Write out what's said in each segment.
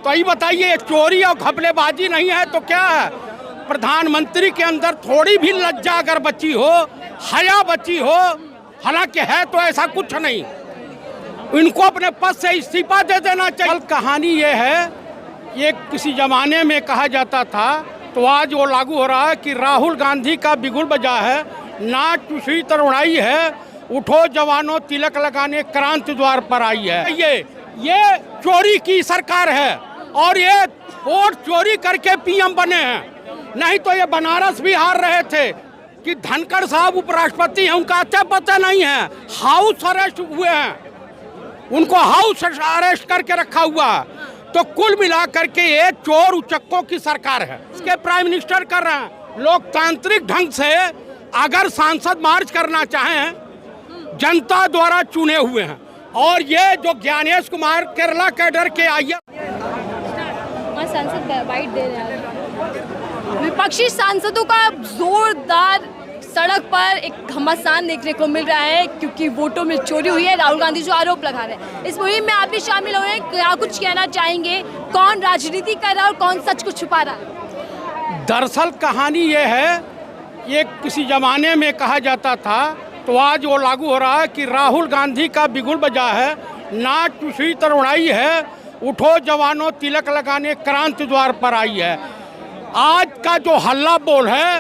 तो ये बताइए, चोरी और घपलेबाजी नहीं है तो क्या है? प्रधानमंत्री के अंदर थोड़ी भी लज्जा अगर बची हो, हया बची हो, हालांकि है तो ऐसा कुछ नहीं, इनको अपने पद से इस्तीफा दे देना चाहिए। कहानी ये है, ये किसी जमाने में कहा जाता था तो आज वो लागू हो रहा है कि राहुल गांधी का बिगुल बजा है, नाच दूसरी तरुणाई है, उठो जवानों तिलक लगाने क्रांति द्वार पर आई है। ये चोरी की सरकार है और ये वोट चोरी करके पीएम बने हैं। नहीं तो ये बनारस भी हार रहे थे कि धनखड़ साहब उपराष्ट्रपति हैं, उनका अच्छा पता नहीं है, हाउस अरेस्ट हुए हैं, उनको हाउस अरेस्ट करके रखा हुआ। तो कुल मिलाकर के ये चोर उचक्कों की सरकार है। इसके प्राइम मिनिस्टर कर रहे हैं लोकतांत्रिक ढंग से। अगर सांसद मार्च करना चाहें, जनता द्वारा चुने हुए हैं, और ये जो ज्ञानेश कुमार केरला कैडर के आइए सांसद बाइट दे रहे हैं। विपक्षी सांसदों का जोरदार सड़क पर एक घमासान देखने को मिल रहा है क्योंकि वोटों में चोरी हुई है। राहुल गांधी जो आरोप लगा रहे हैं, इस मुहिम में आप भी शामिल हो रहे हैं, क्या कुछ कहना चाहेंगे? कौन राजनीति कर रहा है और कौन सच को छुपा रहा है? दरअसल कहानी ये है, ये किसी जमाने में कहा जाता था तो आज वो लागू हो रहा है कि राहुल गांधी का बिगुल बजा है, नाच दूसरी तरुणाई है, उठो जवानों तिलक लगाने क्रांति द्वार पर आई है। आज का जो हल्ला बोल है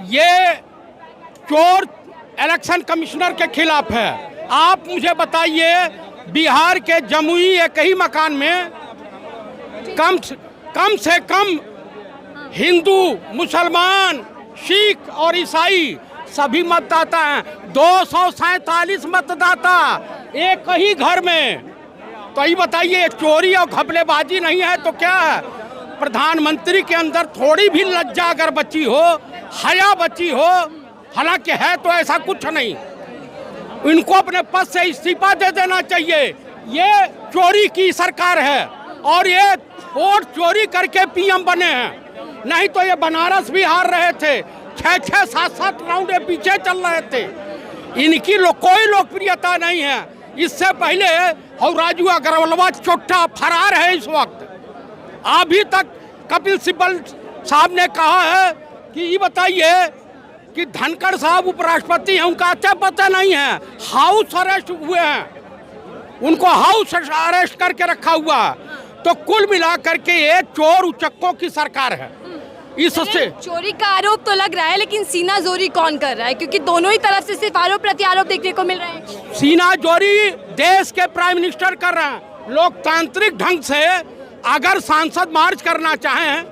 ये चोर इलेक्शन कमिश्नर के खिलाफ है। आप मुझे बताइए, बिहार के जमुई एक ही मकान में कम से कम हिंदू, मुसलमान, सिख और ईसाई सभी मतदाता हैं। 247 मतदाता एक ही घर में। तो ये बताइए, चोरी और घपलेबाजी नहीं है तो क्या है? प्रधानमंत्री के अंदर थोड़ी भी लज्जा अगर बची हो, हया बची हो, हालांकि है तो ऐसा कुछ नहीं, इनको अपने पद से इस्तीफा दे देना चाहिए। ये चोरी की सरकार है और ये वोट चोरी करके पीएम बने हैं। नहीं तो ये बनारस भी हार रहे थे, 6-6, 7-7 राउंड पीछे चल रहे थे। इनकी कोई लोकप्रियता नहीं है। इससे पहले राजू अग्रवाल चोट्टा फरार है इस वक्त। अभी तक कपिल सिब्बल साहब ने कहा है कि ये बताइए कि धनखड़ साहब उपराष्ट्रपति हैं, उनका अच्छा पता नहीं है, हाउस अरेस्ट हुए हैं, उनको हाउस अरेस्ट करके रखा हुआ। तो कुल मिलाकर के ये चोर उचक्कों की सरकार है। इससे चोरी का आरोप तो लग रहा है, लेकिन सीना जोरी कौन कर रहा है? क्योंकि दोनों ही तरफ से सिर्फ आरोप प्रत्यारोप देखने को मिल रहे हैं। सीना जोरी देश के प्राइम मिनिस्टर कर रहे हैं लोकतांत्रिक ढंग से। अगर सांसद मार्च करना चाहें,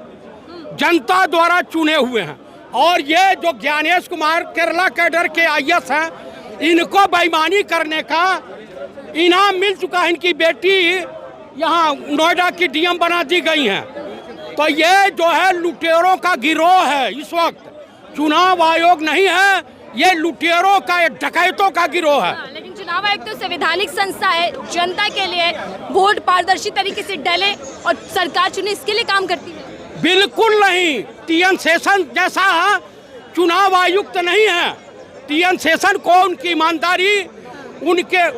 जनता द्वारा चुने हुए हैं, और ये जो ज्ञानेश कुमार केरला कैडर के आईएएस हैं, इनको बेईमानी करने का इनाम मिल चुका है। इनकी बेटी यहाँ नोएडा की डीएम बना दी गई हैं। तो ये जो है लुटेरों का गिरोह है। इस वक्त चुनाव आयोग नहीं है, ये लुटेरों का, एक डकैतों का गिरोह है। लेकिन चुनाव आयोग तो संवैधानिक संस्था है, जनता के लिए वोट पारदर्शी तरीके से डले और सरकार चुने, इसके लिए काम करती है। बिल्कुल नहीं, टीएन शेषन जैसा चुनाव आयुक्त नहीं है। टीएन शेषन को उनकी ईमानदारी, उनके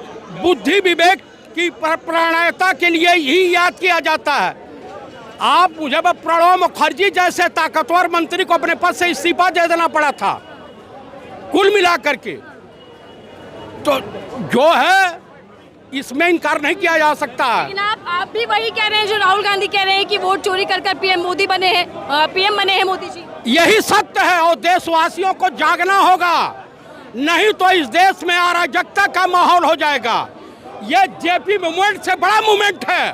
बुद्धि विवेक की प्रामाणिकता के लिए ही याद किया जाता है। आप मुझे प्रणब मुखर्जी जैसे ताकतवर मंत्री को अपने पद से इस्तीफा दे देना पड़ा था। कुल मिलाकर के तो जो है इसमें इनकार नहीं किया जा सकता। लेकिन आप भी वही कह रहे हैं जो राहुल गांधी कह रहे हैं कि वोट चोरी कर पीएम मोदी बने हैं, पीएम बने हैं मोदी जी। यही सत्य है और देशवासियों को जागना होगा, नहीं तो इस देश में अराजकता का माहौल हो जाएगा। ये जेपी मूवमेंट से बड़ा मूवमेंट है।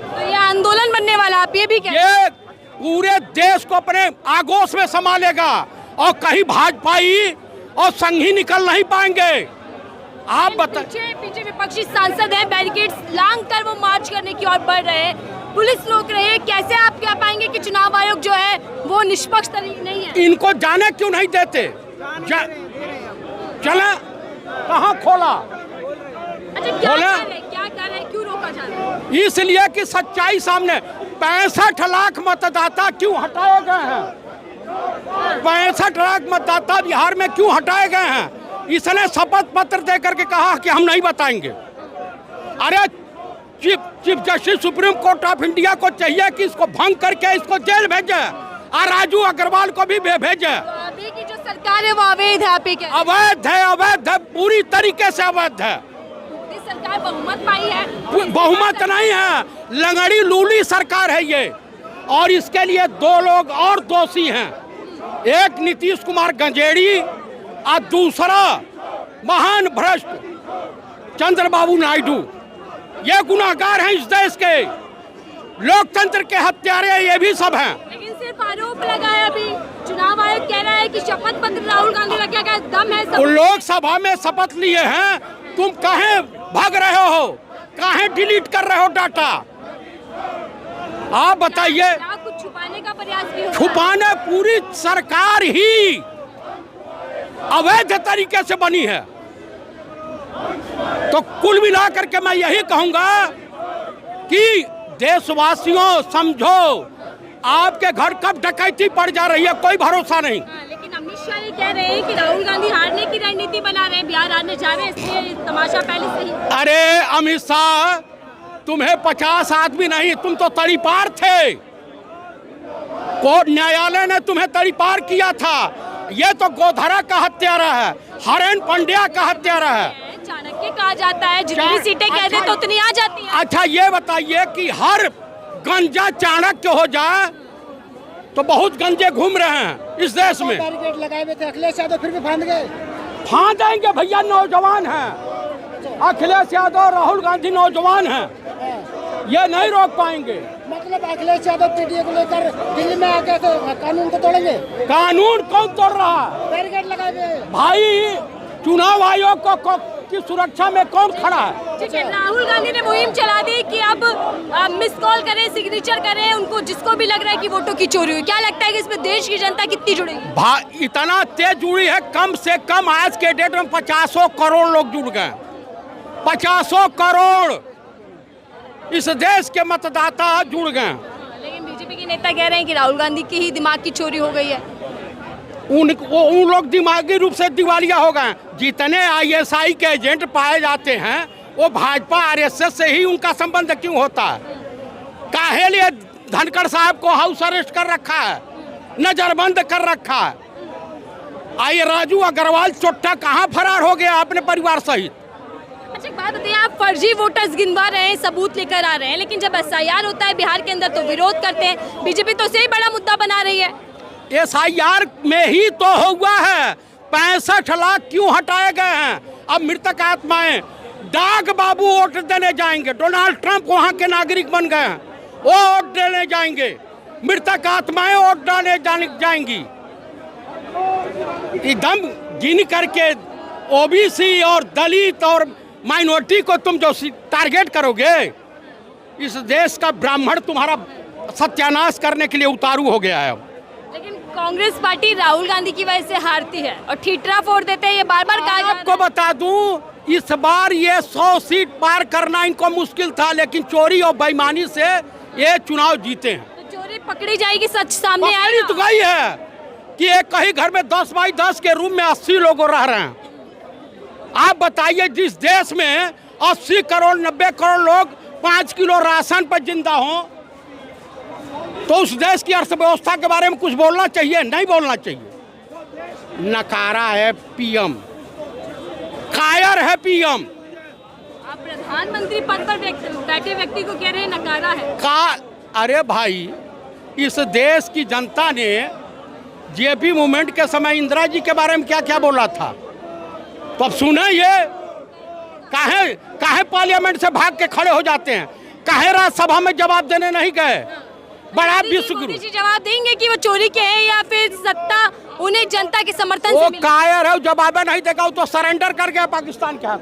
तो ये आंदोलन बनने वाला, आप ये भी कह रहे हैं? ये पूरे देश को अपने आगोश में संभालेगा और कहीं भाजपाई और संघी निकल नहीं पाएंगे। आप बताइए, पीछे विपक्षी सांसद हैं, बैरिकेड्स लांग कर वो मार्च करने की ओर बढ़ रहे हैं, पुलिस रोक रही है। कैसे आप कह पाएंगे कि चुनाव आयोग जो है वो निष्पक्ष नहीं है? इनको जाने क्यों नहीं देते? चले कहाँ खोला? अच्छा, क्या कर रहे, क्यों रोका जा रहा है? इसलिए कि सच्चाई सामने। 65 लाख मतदाता क्यों हटाए गए हैं? 65 लाख मतदाता बिहार में क्यों हटाए गए हैं? इसने शपथ पत्र दे करके कहा कि हम नहीं बताएंगे। अरे chief justice supreme court of India को चाहिए कि इसको भंग करके इसको जेल भेजे और राजू अग्रवाल को भी भेजे। अभी की जो सरकार है वो अवैध है, आप ये कह रहे हैं? अवैध है, पूरी तरीके से अवैध है। ये सरकार बहुमत पाई है? बहुमत नहीं है, लंगड़ी लूली सरकार है ये। और इसके लिए दो लोग और दोषी हैं, एक नीतीश कुमार गंजेड़ी और दूसरा महान भ्रष्ट चंद्रबाबू नायडू। ये गुनाहगार हैं इस देश के, लोकतंत्र के हत्यारे ये भी सब हैं। लेकिन सिर्फ आरोप लगाया। अभी चुनाव आयोग कह रहा है कि शपथ पत्र राहुल गांधी का क्या दम है सब। लोकसभा में शपथ लिए हैं, तुम काहे भाग रहे हो, काहे डिलीट कर रहे हो डाटा? आप बताइए। कुछ छुपाने का प्रयास भी हो रहा है? छुपाने, पूरी सरकार ही अवैध तरीके से बनी है। तो कुल मिलाकर के मैं यही कहूंगा कि देशवासियों समझो, आपके घर कब डकैती पड़ जा रही है कोई भरोसा नहीं। लेकिन अमित शाह ये कह रहे हैं कि राहुल गांधी हारने की रणनीति बना रहे हैं, बिहार हारने जा रहे हैं, इसलिए तमाशा पहले से ही। अरे अमित शाह, तुम्हें 50 आदमी नहीं, तुम तो तड़ीपार थे। कोर्ट न्यायालय ने तुम्हें तड़ीपार किया था। ये तो गोधरा का हत्यारा है, हरेन पंड्या का हत्यारा है। चाणक्य कहा जाता है, जितनी सीटें कह दे तो उतनी आ जाती हैं। अच्छा ये बताइए कि हर गंजा चाणक्य हो जाए तो बहुत गंजे घूम रहे हैं इस देश में। बैरिकेड लगाए हुए थे अखिलेश यादव, फिर भी फांद गए। फांद जाएंगे भैया, नौजवान हैं। अखिलेश यादव, राहुल गांधी नौजवान हैं, ये नहीं रोक पाएंगे। मतलब अखिलेश यादव पीटीए को लेकर दिल्ली में आके तो कानून को तोड़ेंगे। कानून कौन तोड़ रहा है? बैरिकेड लगाए हुए भाई, चुनाव आयोग को की सुरक्षा में कौन खड़ा है? ठीक है, राहुल गांधी ने मुहिम चला दी कि अब मिस कॉल करें, सिग्नेचर करें, उनको जिसको भी लग रहा है कि वोटों की चोरी हुई। क्या लगता है कि इसमें देश की जनता कितनी जुड़ेगी? इतना तेज जुड़ी है, कम से कम आज के डेट में 50 करोड़ लोग जुड़ गए। 50 करोड़ इस देश के मतदाता जुड़ गए। लेकिन बीजेपी के नेता कह रहे हैं कि राहुल गांधी की ही दिमाग की चोरी हो गई है। उन लोग दिमागी रूप से दिवालिया हो गए। जितने आईएसआई के एजेंट पाए जाते हैं वो भाजपा आरएसएस से ही उनका संबंध क्यों होता है? काहे लिए धनखड़ साहब को हाउस अरेस्ट कर रखा है, नजरबंद कर रखा है? आइए, राजू अग्रवाल चोट्टा कहाँ फरार हो गया अपने परिवार सहित? अच्छा, एक बात बताइए, आप फर्जी वोटर्स गिनवा रहे हैं, सबूत लेकर आ रहे हैं, लेकिन जब एसआईआर होता है बिहार के अंदर तो विरोध करते हैं। बीजेपी तो उसे ही बड़ा मुद्दा बना रही है। एसआईआर में ही तो हुआ है, 65 लाख क्यों हटाए गए हैं? अब मृतक आत्माएं, डाक बाबू वोट देने जाएंगे, डोनाल्ड ट्रंप वहां के नागरिक बन गए हैं, वो वोट देने जाएंगे, मृतक आत्माएं वोट डालने जाएंगी। एकदम गिन करके ओबीसी और दलित और माइनॉरिटी को तुम जो टारगेट करोगे, इस देश का ब्राह्मण तुम्हारा सत्यानाश करने के लिए उतारू हो गया है। लेकिन कांग्रेस पार्टी राहुल गांधी की वजह से हारती है और ठीठरा फोड़ देते हैं, ये बार बार कहा जा रहा है। आपको बता दूं, इस बार ये 100 सीट पार करना इनको मुश्किल था, लेकिन चोरी और बेईमानी से ये चुनाव जीते हैं। तो चोरी पकड़ी जाएगी, सच सामने पकड़ी तो गई है कि एक ही घर में 10 बाई 10 के रूम में 80 लोग रह रहे हैं। आप बताइए, जिस देश में 80 करोड़ 90 करोड़ लोग 5 किलो राशन पर जिंदा हों, तो उस देश की अर्थव्यवस्था के बारे में कुछ बोलना चाहिए? नहीं बोलना चाहिए। नकारा है पीएम, कायर है पीएम। आप प्रधानमंत्री पद पर बैठे व्यक्ति को कह रहे हैं नकारा है अरे भाई, इस देश की जनता ने जेपी मूवमेंट के समय इंदिरा जी के बारे में क्या क्या बोला था, तो अब सुने ये। काहे पार्लियामेंट से भाग के खड़े हो जाते हैं? काहे राज्यसभा में जवाब देने नहीं गए? बड़ा विश्वगुरु मोदी जी जवाब देंगे कि वो चोरी के हैं या फिर सत्ता उन्हें जनता के समर्थन से वो मिली? कायर है, जवाब नहीं देगा, वो तो सरेंडर कर गया पाकिस्तान के हाथ।